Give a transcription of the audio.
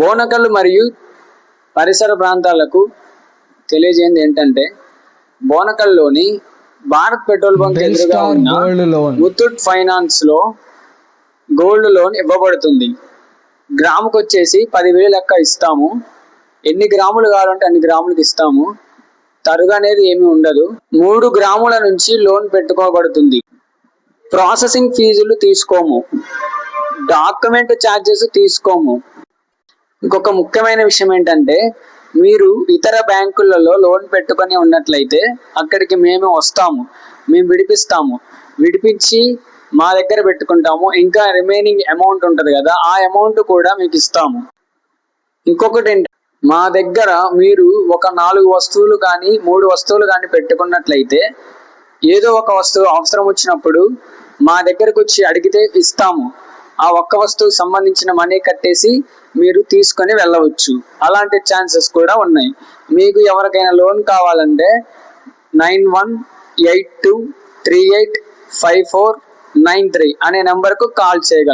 బోనకల్ మరియు పరిసర ప్రాంతాలకు తెలియజేయండి ఏంటంటే, బోనకల్లోని భారత్ పెట్రోల్ బంక్ ఎదురుగా ఉన్న ముత్తూట్ ఫైనాన్స్ లో గోల్డ్ లోన్ ఇవ్వబడుతుంది. గ్రాముకు వచ్చేసి 10,000 లెక్క ఇస్తాము. ఎన్ని గ్రాములు కావాలంటే అన్ని గ్రాములకు ఇస్తాము. తరుగు అనేది ఏమి ఉండదు. 3 గ్రాముల నుంచి లోన్ పెట్టుకోబడుతుంది. ప్రాసెసింగ్ ఫీజులు తీసుకోము. డాక్యుమెంట్ ఛార్జెస్ తీసుకోము. ఇంకొక ముఖ్యమైన విషయం ఏంటంటే, మీరు ఇతర బ్యాంకులలో లోన్ పెట్టుకొని ఉన్నట్లయితే అక్కడికి మేము వస్తాము, మేము విడిపించి మా దగ్గర పెట్టుకుంటాము. ఇంకా రిమైనింగ్ అమౌంట్ ఉంటుంది కదా, ఆ అమౌంట్ కూడా మీకు ఇస్తాము. ఇంకొకటి ఏంటంటే, మా దగ్గర మీరు ఒక 4 వస్తువులు కానీ 3 వస్తువులు కానీ పెట్టుకున్నట్లయితే ఏదో ఒక వస్తువు అవసరం వచ్చినప్పుడు మా దగ్గరకు వచ్చి అడిగితే ఇస్తాము. ఆ ఒక్క వస్తువుకు సంబంధించిన మనీ కట్టేసి మీరు తీసుకొని వెళ్ళవచ్చు. అలాంటి ఛాన్సెస్ కూడా ఉన్నాయి. మీకు ఎవరికైనా లోన్ కావాలంటే 9182385493 అనే నెంబర్కు కాల్ చేయగలరు.